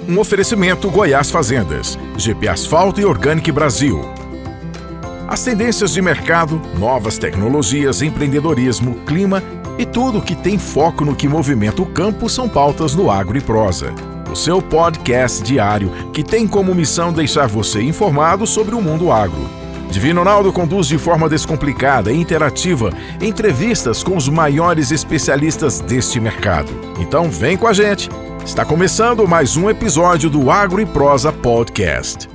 Um oferecimento Goiás Fazendas, GP Asfalto e Organic Brasil. As tendências de mercado, novas tecnologias, empreendedorismo, clima e tudo que tem foco no que movimenta o campo são pautas no Agro e Prosa. O seu podcast diário que tem como missão deixar você informado sobre o mundo agro. Divino Ronaldo conduz de forma descomplicada e interativa entrevistas com os maiores especialistas deste mercado. Então vem com a gente! Está começando mais um episódio do Agro e Prosa Podcast.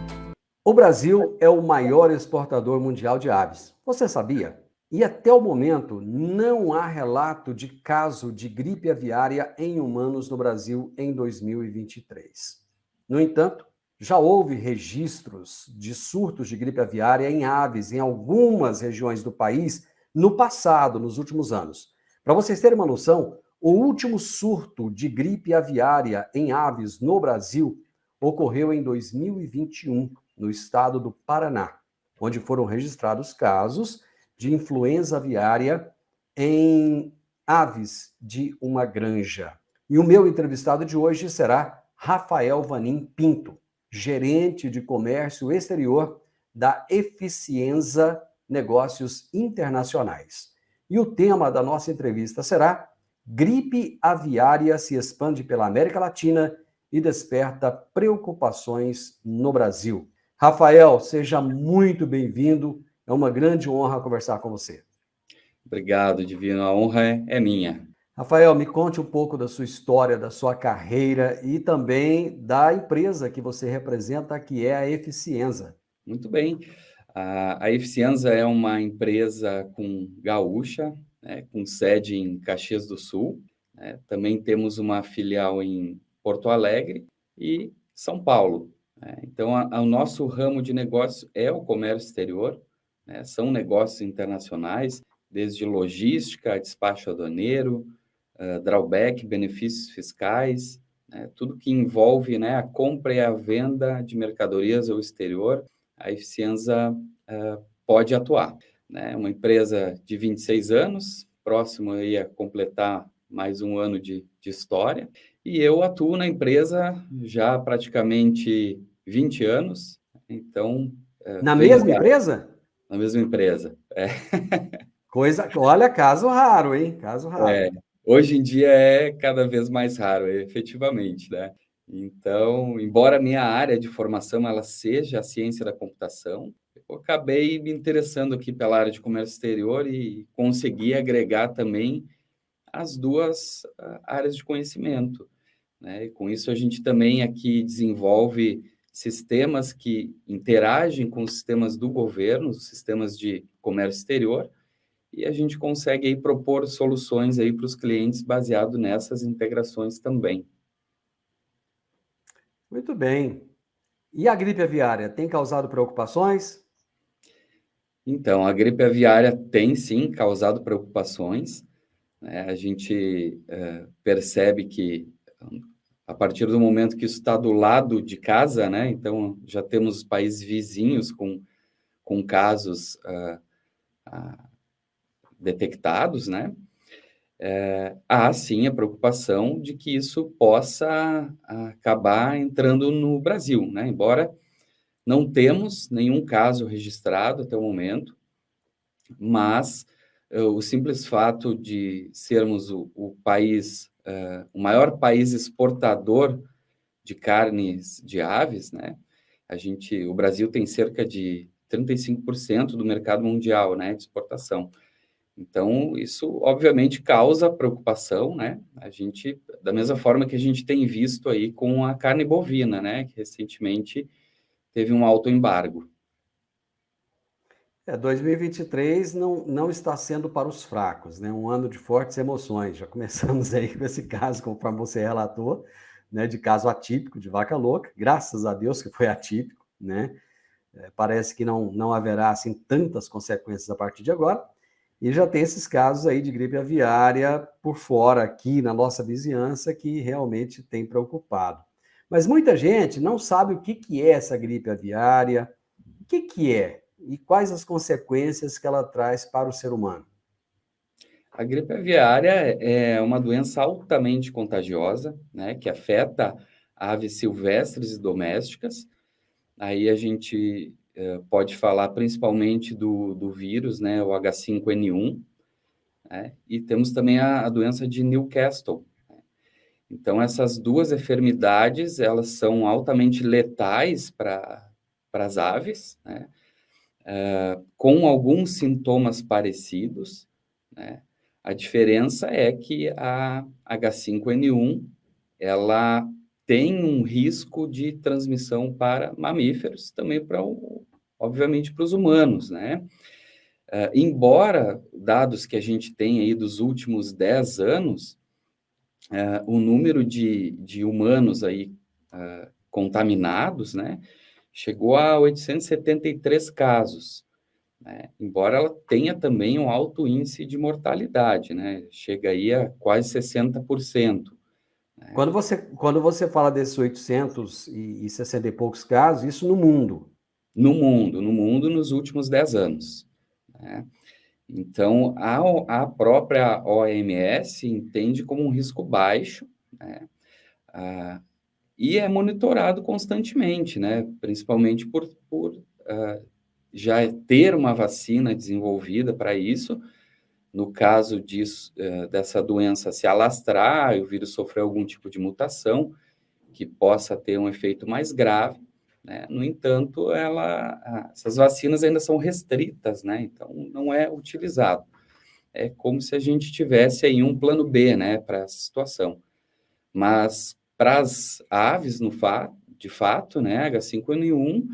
O Brasil é o maior exportador mundial de aves. Você sabia? E até o momento não há relato de caso de gripe aviária em humanos no Brasil em 2023. No entanto, já houve registros de surtos de gripe aviária em aves em algumas regiões do país no passado, nos últimos anos. Para vocês terem uma noção, o último surto de gripe aviária em aves no Brasil ocorreu em 2021, no estado do Paraná, onde foram registrados casos de influenza aviária em aves de uma granja. E o meu entrevistado de hoje será Rafael Vanim Pinto, gerente de comércio exterior da Eficienza Negócios Internacionais. E o tema da nossa entrevista será: gripe aviária se expande pela América Latina e desperta preocupações no Brasil. Rafael, seja muito bem-vindo. É uma grande honra conversar com você. Obrigado, Divino. A honra é minha. Rafael, me conte um pouco da sua história, da sua carreira e também da empresa que você representa, que é a Eficienza. Muito bem. A Eficienza é uma empresa gaúcha, né, com sede em Caxias do Sul. Né? Também temos uma filial em Porto Alegre e São Paulo. Né? Então, o nosso ramo de negócio é o comércio exterior. Né? São negócios internacionais, desde logística, despacho aduaneiro, drawback, benefícios fiscais, né, tudo que envolve, né, a compra e a venda de mercadorias ao exterior, a Eficienza pode atuar. Né? Uma empresa de 26 anos, próximo aí a completar mais um ano de história, e eu atuo na empresa já há praticamente 20 anos, então... Na mesma empresa? Na mesma empresa, Olha, caso raro, hein? Caso raro. Hoje em dia é cada vez mais raro, efetivamente, né? Então, embora a minha área de formação ela seja a ciência da computação, eu acabei me interessando aqui pela área de comércio exterior e consegui agregar também as duas áreas de conhecimento, né? E com isso a gente também aqui desenvolve sistemas que interagem com os sistemas do governo, os sistemas de comércio exterior, e a gente consegue aí propor soluções aí para os clientes baseado nessas integrações também. Muito bem. E a gripe aviária tem causado preocupações? Então, a gripe aviária tem sim causado preocupações, né? A gente percebe que a partir do momento que isso está do lado de casa, né? Então já temos países vizinhos com casos detectados, né? Há sim a preocupação de que isso possa acabar entrando no Brasil, né? Embora não temos nenhum caso registrado até o momento, mas o simples fato de sermos o país, o maior país exportador de carnes de aves, né? O Brasil tem cerca de 35% do mercado mundial, né, de exportação. Então, isso obviamente causa preocupação, né? Da mesma forma que a gente tem visto aí com a carne bovina, né? Que recentemente teve um autoembargo. 2023 não está sendo para os fracos, né? Um ano de fortes emoções. Já começamos aí com esse caso, conforme você relatou, né? De caso atípico de vaca louca. Graças a Deus que foi atípico, né? Parece que não haverá assim tantas consequências a partir de agora. E já tem esses casos aí de gripe aviária por fora, aqui na nossa vizinhança, que realmente tem preocupado. Mas muita gente não sabe o que é essa gripe aviária, o que é e quais as consequências que ela traz para o ser humano. A gripe aviária é uma doença altamente contagiosa, né, que afeta aves silvestres e domésticas. Aí a gente pode falar principalmente do vírus, né, o H5N1, né, e temos também a doença de Newcastle. Então, essas duas enfermidades, elas são altamente letais para as aves, né, com alguns sintomas parecidos, né. A diferença é que a H5N1, ela tem um risco de transmissão para mamíferos, também obviamente, para os humanos, né? Embora dados que a gente tem aí dos últimos 10 anos, o número de humanos aí contaminados, né, chegou a 873 casos, né? Embora ela tenha também um alto índice de mortalidade, né? Chega aí a quase 60%. Quando você fala desses 860 e poucos casos, isso no mundo. No mundo nos últimos 10 anos, né? Então, a própria OMS entende como um risco baixo, né? E é monitorado constantemente, né? Principalmente por já ter uma vacina desenvolvida para isso. No caso dessa doença se alastrar, e o vírus sofrer algum tipo de mutação que possa ter um efeito mais grave, né? No entanto, essas vacinas ainda são restritas, né? Então, não é utilizado. É como se a gente tivesse aí um plano B, né, para essa situação. Mas para as aves, de fato, né, H5N1,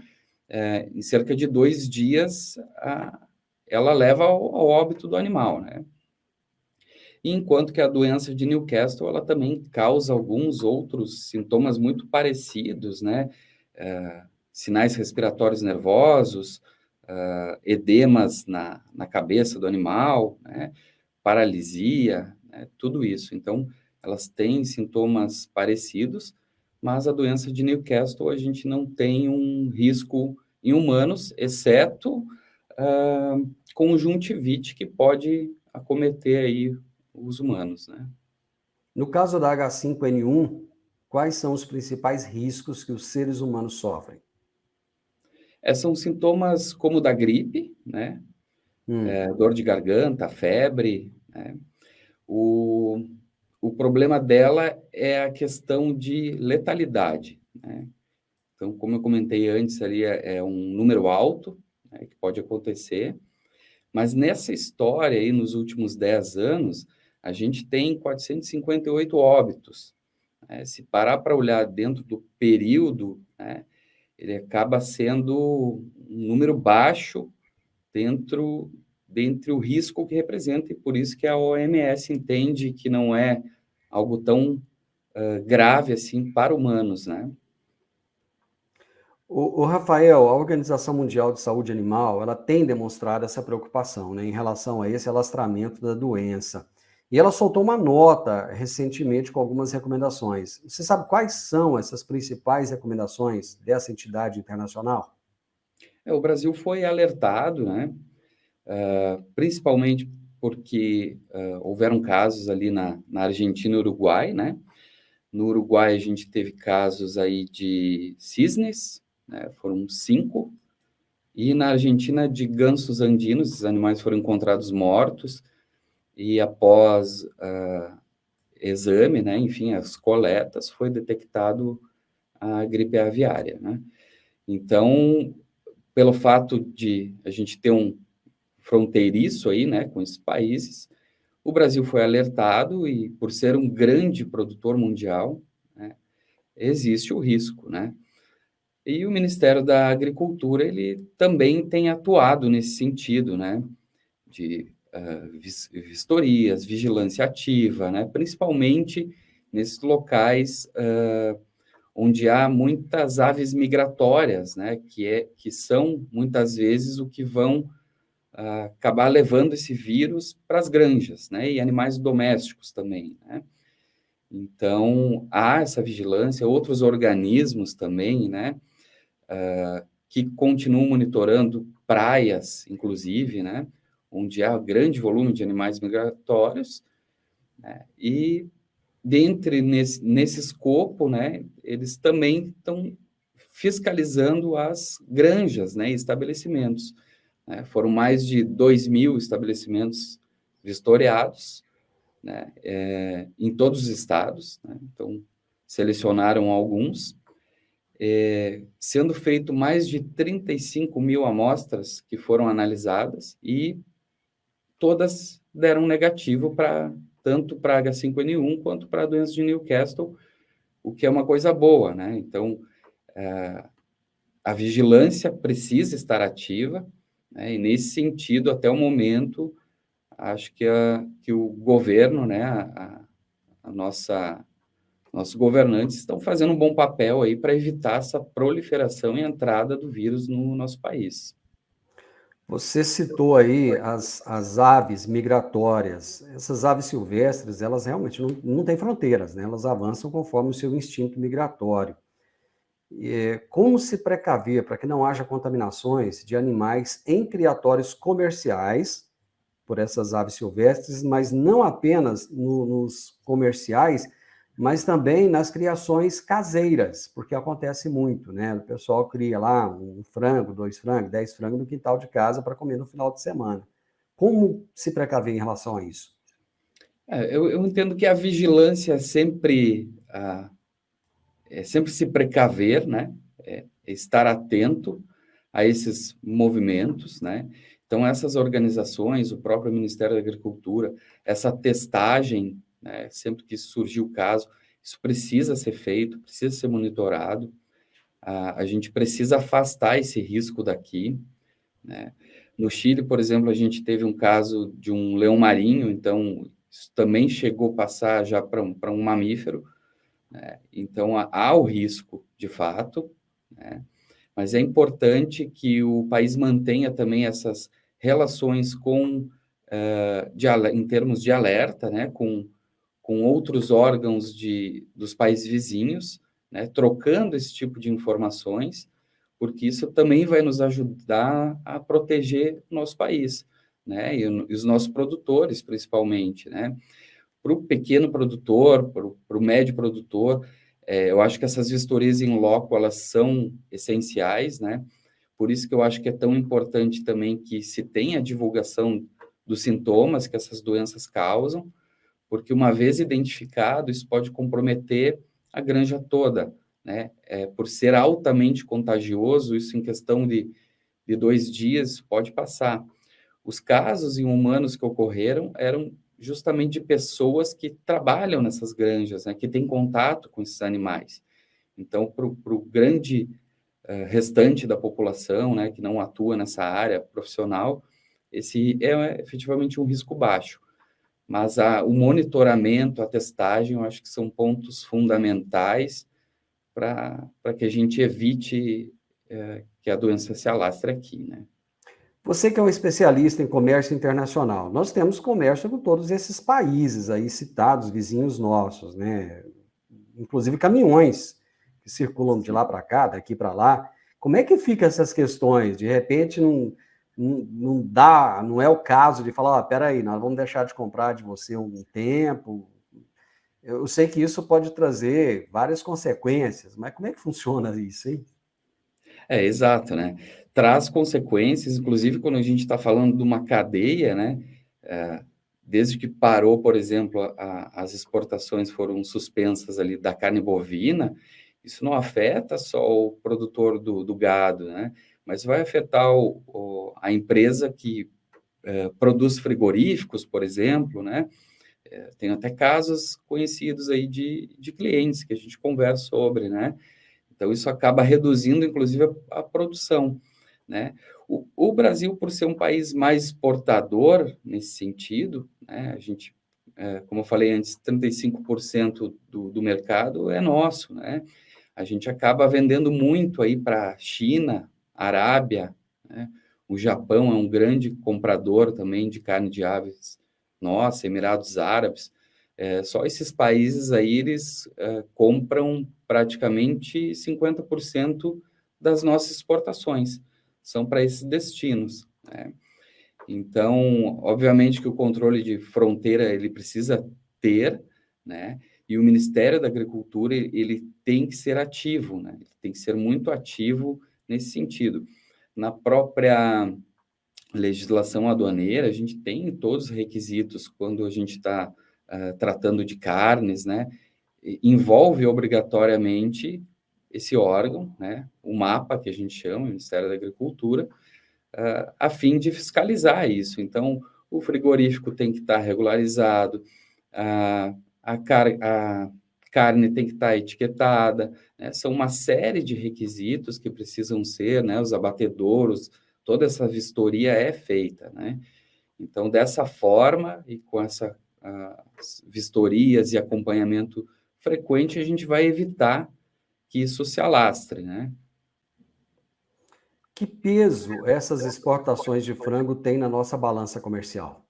em cerca de 2 dias, ela leva ao óbito do animal, né? Enquanto que a doença de Newcastle, ela também causa alguns outros sintomas muito parecidos, né? Sinais respiratórios nervosos, edemas na cabeça do animal, né? Paralisia, né? Tudo isso. Então, elas têm sintomas parecidos, mas a doença de Newcastle a gente não tem um risco em humanos, exceto conjuntivite, que pode acometer aí os humanos, né? No caso da H5N1, quais são os principais riscos que os seres humanos sofrem? São sintomas como da gripe, né? Dor de garganta, febre, né? O problema dela é a questão de letalidade, né? Então, como eu comentei antes, ali é um número alto, né, que pode acontecer, mas nessa história aí, nos últimos 10 anos, a gente tem 458 óbitos, né? Se parar para olhar dentro do período, né, ele acaba sendo um número baixo dentre o risco que representa, e por isso que a OMS entende que não é algo tão grave assim para humanos, né? O Rafael, a Organização Mundial de Saúde Animal, ela tem demonstrado essa preocupação, né, em relação a esse alastramento da doença. E ela soltou uma nota recentemente com algumas recomendações. Você sabe quais são essas principais recomendações dessa entidade internacional? O Brasil foi alertado, né? Principalmente porque houveram casos ali na Argentina e Uruguai, né? No Uruguai a gente teve casos aí de cisnes, né? Foram 5, e na Argentina de gansos andinos, esses animais foram encontrados mortos, e após exame, né? Enfim, as coletas, foi detectado a gripe aviária, né? Então, pelo fato de a gente ter um fronteiriço aí, né, com esses países, o Brasil foi alertado, e por ser um grande produtor mundial, né, existe o risco, né? E o Ministério da Agricultura, ele também tem atuado nesse sentido, né, de vistorias, vigilância ativa, né, principalmente nesses locais onde há muitas aves migratórias, né, que são muitas vezes o que vão acabar levando esse vírus para as granjas, né, e animais domésticos também, né? Então, há essa vigilância, outros organismos também, né, que continuam monitorando praias, inclusive, né, onde há grande volume de animais migratórios, né, e nesse escopo, né, eles também estão fiscalizando as granjas, né, estabelecimentos. Né? Foram mais de 2.000 estabelecimentos vistoriados, né, em todos os estados, né? Então, selecionaram alguns, sendo feito mais de 35.000 amostras que foram analisadas e todas deram negativo tanto para H5N1 quanto para a doença de Newcastle, o que é uma coisa boa, né? Então, a vigilância precisa estar ativa, né? E nesse sentido, até o momento, acho que o governo, né, nossos governantes estão fazendo um bom papel aí para evitar essa proliferação e entrada do vírus no nosso país. Você citou aí as aves migratórias. Essas aves silvestres, elas realmente não têm fronteiras, né? Elas avançam conforme o seu instinto migratório. Como se precaver para que não haja contaminações de animais em criatórios comerciais por essas aves silvestres, mas não apenas nos comerciais, mas também nas criações caseiras, porque acontece muito, né? O pessoal cria lá um frango, 2 frangos, 10 frangos no quintal de casa para comer no final de semana. Como se precaver em relação a isso? Eu entendo que a vigilância é sempre se precaver, né? Estar atento a esses movimentos, né? Então, essas organizações, o próprio Ministério da Agricultura, essa testagem, né? Sempre que surgir o caso, isso precisa ser feito, precisa ser monitorado. A gente precisa afastar esse risco daqui, né? No Chile, por exemplo, a gente teve um caso de um leão marinho, então isso também chegou a passar já para um mamífero, né? Então há o risco, de fato, né? Mas é importante que o país mantenha também essas relações em termos de alerta, né? Com outros órgãos dos países vizinhos, né? Trocando esse tipo de informações, porque isso também vai nos ajudar a proteger o nosso país, né? E os nossos produtores, principalmente, né? Para o pequeno produtor, para o médio produtor, eu acho que essas vistorias em loco, elas são essenciais, né? Por isso que eu acho que é tão importante também que se tenha a divulgação dos sintomas que essas doenças causam, porque uma vez identificado, isso pode comprometer a granja toda, né? Por ser altamente contagioso, isso em questão de 2 dias pode passar. Os casos em humanos que ocorreram eram justamente de pessoas que trabalham nessas granjas, né? Que têm contato com esses animais. Então, para o grande restante da população, né, que não atua nessa área profissional, esse é efetivamente um risco baixo. Mas o monitoramento, a testagem, eu acho que são pontos fundamentais para que a gente evite que a doença se alastre aqui, né? Você que é um especialista em comércio internacional, nós temos comércio com todos esses países aí citados, vizinhos nossos, né? Inclusive caminhões que circulam de Sim. lá para cá, daqui para lá. Como é que fica essas questões? De repente não dá, não é o caso de falar, peraí, nós vamos deixar de comprar de você um tempo. Eu sei que isso pode trazer várias consequências, mas como é que funciona isso, hein? Exato, né? Traz consequências, inclusive quando a gente está falando de uma cadeia, né? Desde que parou, por exemplo, as exportações foram suspensas ali da carne bovina, isso não afeta só o produtor do gado, né? Mas vai afetar a empresa que produz frigoríficos, por exemplo, né? Tem até casos conhecidos aí de clientes que a gente conversa sobre, né? Então, isso acaba reduzindo, inclusive, a produção, né? O Brasil, por ser um país mais exportador nesse sentido, né? A gente, como eu falei antes, 35% do mercado é nosso, né? A gente acaba vendendo muito aí para China, Arábia, né? O Japão é um grande comprador também de carne de aves, nossa, Emirados Árabes. Só esses países aí, eles compram praticamente 50% das nossas exportações, são para esses destinos, né? Então, obviamente que o controle de fronteira, ele precisa ter, né? E o Ministério da Agricultura, ele tem que ser ativo, né? Ele tem que ser muito ativo nesse sentido. Na própria legislação aduaneira, a gente tem todos os requisitos quando a gente está tratando de carnes, né? Envolve obrigatoriamente esse órgão, né? O MAPA, que a gente chama, Ministério da Agricultura, a fim de fiscalizar isso. Então, o frigorífico tem que estar regularizado, a carne tem que estar etiquetada, né? São uma série de requisitos que precisam ser, né? Os abatedouros, toda essa vistoria é feita, né? Então, dessa forma e com essa vistorias e acompanhamento frequente, a gente vai evitar que isso se alastre, né? Que peso essas exportações de frango têm na nossa balança comercial?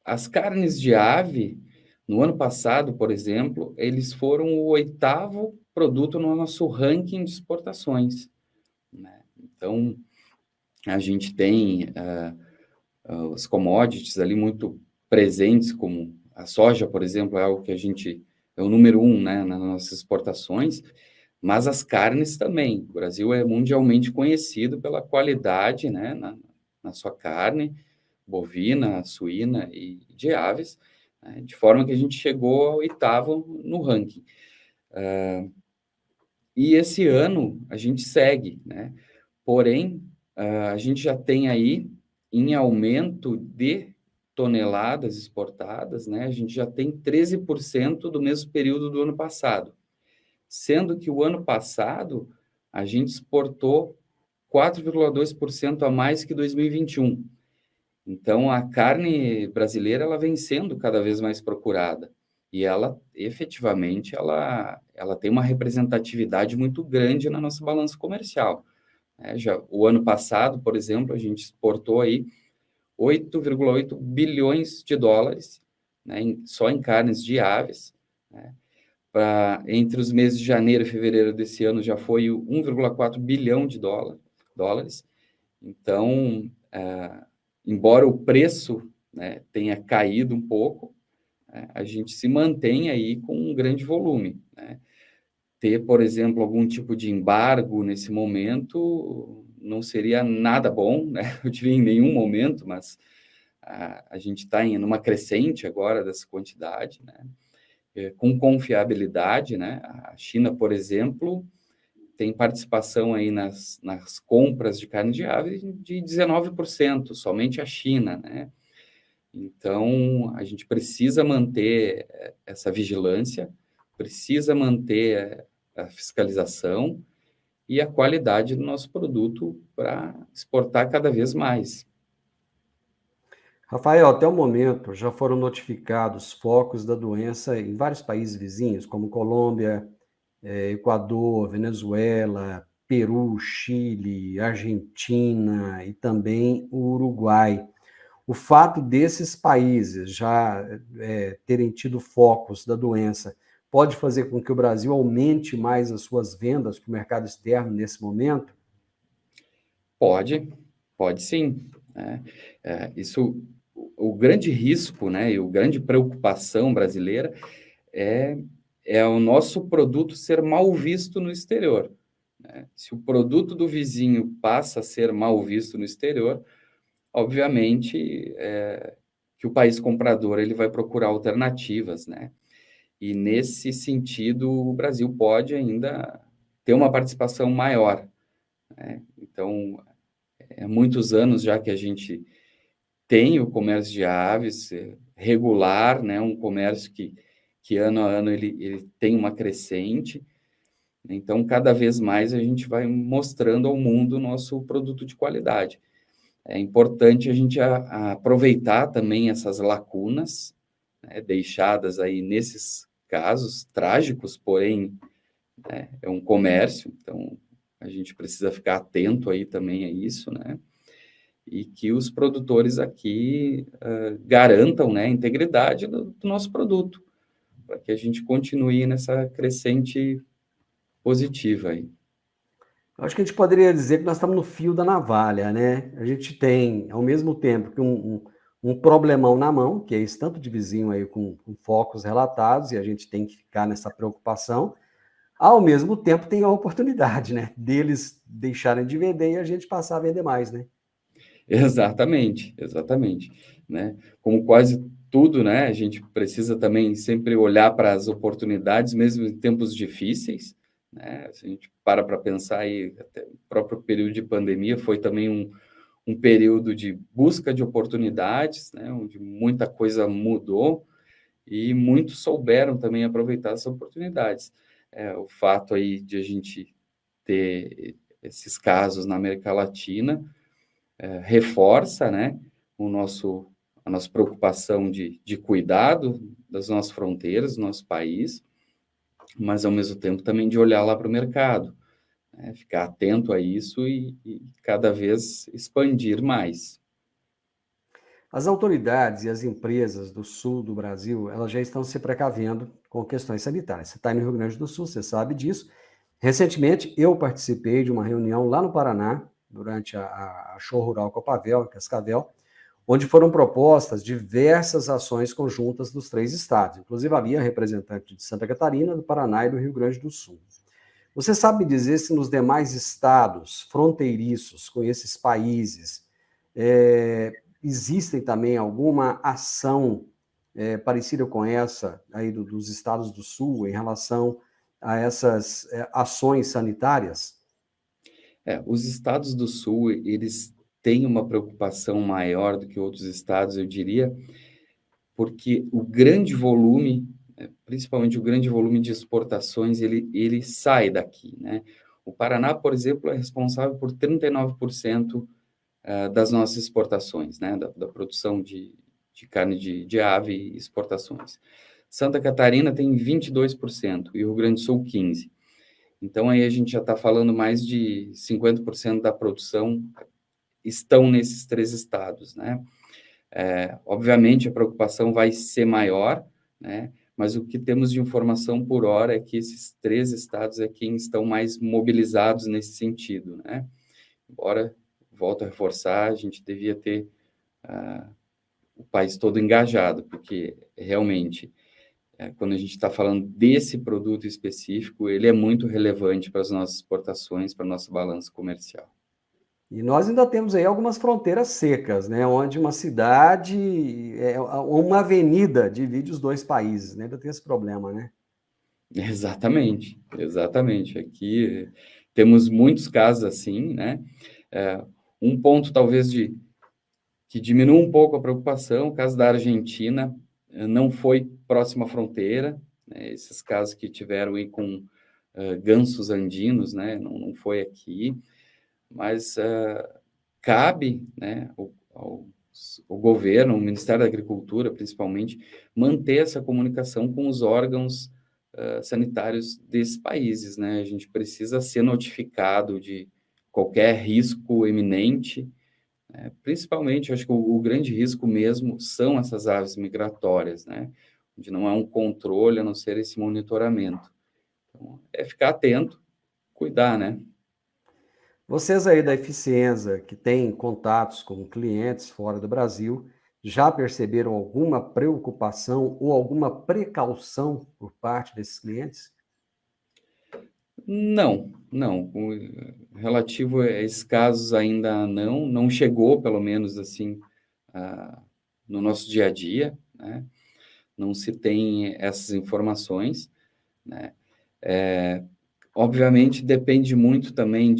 As carnes de ave, no ano passado, por exemplo, eles foram o 8º produto no nosso ranking de exportações, né? Então, a gente tem os commodities ali muito presentes, como a soja, por exemplo, é algo que a gente é o número 1, né, nas nossas exportações, mas as carnes também. O Brasil é mundialmente conhecido pela qualidade, né, na sua carne, bovina, suína e de aves, né, de forma que a gente chegou ao 8º no ranking. E esse ano a gente segue, né? Porém, a gente já tem aí, em aumento de toneladas exportadas, né? A gente já tem 13% do mesmo período do ano passado, sendo que o ano passado a gente exportou 4,2% a mais que 2021. Então, a carne brasileira ela vem sendo cada vez mais procurada e ela, efetivamente, ela tem uma representatividade muito grande na nossa balança comercial. O ano passado, por exemplo, a gente exportou aí 8,8 bilhões de dólares, né, só em carnes de aves, né? Entre os meses de janeiro e fevereiro desse ano já foi 1,4 bilhão de dólares. Então, embora o preço, né, tenha caído um pouco, a gente se mantém aí com um grande volume, né? Ter, por exemplo, algum tipo de embargo nesse momento não seria nada bom, né? Eu diria em nenhum momento, mas a gente está numa crescente agora dessa quantidade, né? Com confiabilidade, né? A China, por exemplo, tem participação aí nas compras de carne de ave de 19%, somente a China, né? Então, a gente precisa manter essa vigilância, precisa manter a fiscalização e a qualidade do nosso produto para exportar cada vez mais. Rafael, até o momento já foram notificados focos da doença em vários países vizinhos, como Colômbia, Equador, Venezuela, Peru, Chile, Argentina e também o Uruguai. O fato desses países já terem tido focos da doença pode fazer com que o Brasil aumente mais as suas vendas para o mercado externo nesse momento? Pode sim, né? O grande risco, né, e a grande preocupação brasileira é o nosso produto ser mal visto no exterior, né? Se o produto do vizinho passa a ser mal visto no exterior, obviamente que o país comprador ele vai procurar alternativas, né? E nesse sentido o Brasil pode ainda ter uma participação maior, né? Então, muitos anos já que a gente tem o comércio de aves regular, né? Um comércio que ano a ano ele tem uma crescente. Então, cada vez mais a gente vai mostrando ao mundo o nosso produto de qualidade. É importante a gente aproveitar também essas lacunas, né, deixadas aí nesses casos trágicos, porém, é um comércio, então a gente precisa ficar atento aí também a isso, né? E que os produtores aqui garantam, né, a integridade do nosso produto, para que a gente continue nessa crescente positiva aí. Eu acho que a gente poderia dizer que nós estamos no fio da navalha, né? A gente tem, ao mesmo tempo que um problemão na mão, que é esse tanto de vizinho aí com focos relatados, e a gente tem que ficar nessa preocupação. Ao mesmo tempo, tem a oportunidade, né, deles deixarem de vender e a gente passar a vender mais, né? Exatamente, exatamente, né? Como quase tudo, né? A gente precisa também sempre olhar para as oportunidades, mesmo em tempos difíceis, né? Se a gente para pensar aí, até o próprio período de pandemia foi também um período de busca de oportunidades, né? Onde muita coisa mudou e muitos souberam também aproveitar essas oportunidades. O fato aí de a gente ter esses casos na América Latina reforça, né, a nossa preocupação de cuidado das nossas fronteiras, do nosso país, mas ao mesmo tempo também de olhar lá para o mercado, né, ficar atento a isso e cada vez expandir mais. As autoridades e as empresas do sul do Brasil, elas já estão se precavendo com questões sanitárias. Você está no Rio Grande do Sul, você sabe disso. Recentemente, eu participei de uma reunião lá no Paraná, durante a Show Rural Copavel, em Cascavel, onde foram propostas diversas ações conjuntas dos 3 estados. Inclusive, havia representante de Santa Catarina, do Paraná e do Rio Grande do Sul. Você sabe dizer se nos demais estados fronteiriços com esses países existem também alguma ação parecida com essa aí dos estados do Sul em relação a essas ações sanitárias? Os estados do Sul, eles têm uma preocupação maior do que outros estados, eu diria, porque o grande volume, principalmente o grande volume de exportações, ele sai daqui, né? O Paraná, por exemplo, é responsável por 39% das nossas exportações, né? Da produção de carne de ave e exportações. Santa Catarina tem 22% e o Rio Grande do Sul 15%. Então, aí a gente já está falando mais de 50% da produção estão nesses 3 estados, né? Obviamente, a preocupação vai ser maior, né? Mas o que temos de informação por hora é que esses 3 estados é quem estão mais mobilizados nesse sentido, né? Embora, volto a reforçar, a gente devia ter o país todo engajado, porque realmente, quando a gente está falando desse produto específico, ele é muito relevante para as nossas exportações, para a nossa balança comercial. E nós ainda temos aí algumas fronteiras secas, né? Onde uma cidade, uma avenida divide os 2 países, né? Ainda tem esse problema, né? Exatamente, exatamente. Aqui temos muitos casos assim, né? É, um ponto talvez que diminua um pouco a preocupação, o caso da Argentina, não foi próxima à fronteira, né? Esses casos que tiveram aí com gansos andinos, né? Não foi aqui, mas cabe, né, ao governo, ao Ministério da Agricultura, principalmente, manter essa comunicação com os órgãos sanitários desses países, né? A gente precisa ser notificado de qualquer risco iminente, né? Principalmente, acho que o grande risco mesmo são essas aves migratórias, né? Onde não há um controle, a não ser esse monitoramento. Então, é ficar atento, cuidar, né? Vocês aí da Eficienza, que têm contatos com clientes fora do Brasil, já perceberam alguma preocupação ou alguma precaução por parte desses clientes? Não, não. Relativo a esses casos ainda não chegou, pelo menos assim, no nosso dia a dia, né? Não se tem essas informações, né? Obviamente depende muito também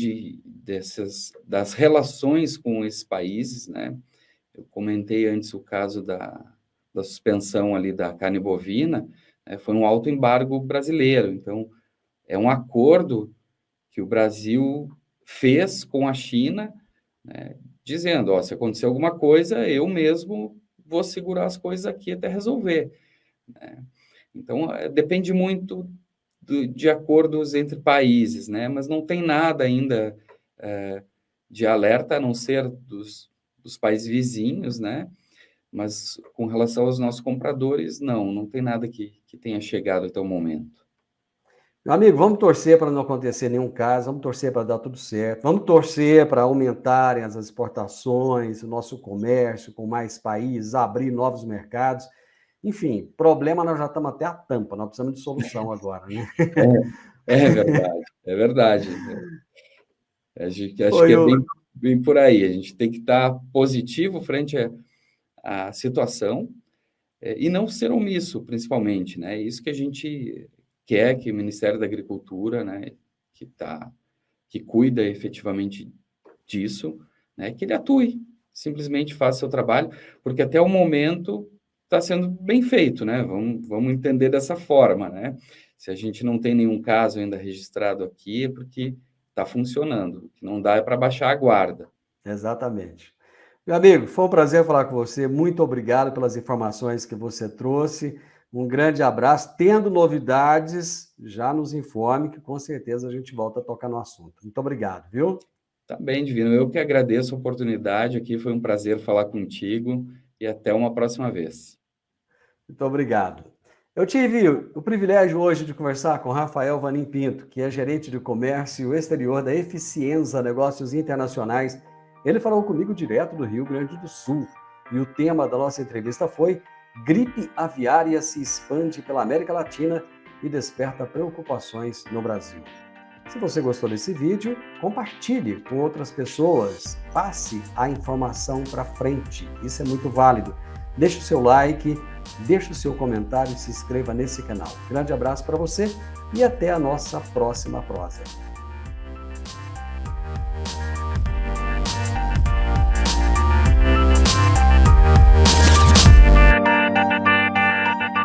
das relações com esses países, né? Eu comentei antes o caso da suspensão ali da carne bovina, né? Foi um alto embargo brasileiro, então é um acordo que o Brasil fez com a China, né, dizendo, ó, se acontecer alguma coisa, eu mesmo vou segurar as coisas aqui até resolver, né? Então, depende muito de acordos entre países, né? Mas não tem nada ainda de alerta, a não ser dos países vizinhos, né? Mas com relação aos nossos compradores, não tem nada que tenha chegado até o momento. Meu amigo, vamos torcer para não acontecer nenhum caso, vamos torcer para dar tudo certo, vamos torcer para aumentarem as exportações, o nosso comércio com mais países, abrir novos mercados. Enfim, problema nós já estamos até a tampa, nós precisamos de solução agora, né? É verdade, é verdade. Acho que Foi é o... bem por aí. A gente tem que estar positivo frente à situação e não ser omisso, principalmente, né? Isso que a gente quer que o Ministério da Agricultura, né, que cuida efetivamente disso, né, que ele atue, simplesmente faça seu trabalho, porque até o momento está sendo bem feito, né? Vamos entender dessa forma, né? Se a gente não tem nenhum caso ainda registrado aqui, é porque está funcionando. O que não dá é para baixar a guarda. Exatamente. Meu amigo, foi um prazer falar com você. Muito obrigado pelas informações que você trouxe. Um grande abraço. Tendo novidades, já nos informe, que com certeza a gente volta a tocar no assunto. Muito obrigado, viu? Tá bem, Divino. Eu que agradeço a oportunidade aqui. Foi um prazer falar contigo e até uma próxima vez. Muito obrigado. Eu tive o privilégio hoje de conversar com Rafael Vanim Pinto, que é gerente de comércio exterior da Eficienza Negócios Internacionais. Ele falou comigo direto do Rio Grande do Sul. E o tema da nossa entrevista foi: gripe aviária se expande pela América Latina e desperta preocupações no Brasil. Se você gostou desse vídeo, compartilhe com outras pessoas, passe a informação para frente. Isso é muito válido. Deixe o seu like, deixe o seu comentário e se inscreva nesse canal. Grande abraço para você e até a nossa próxima prosa.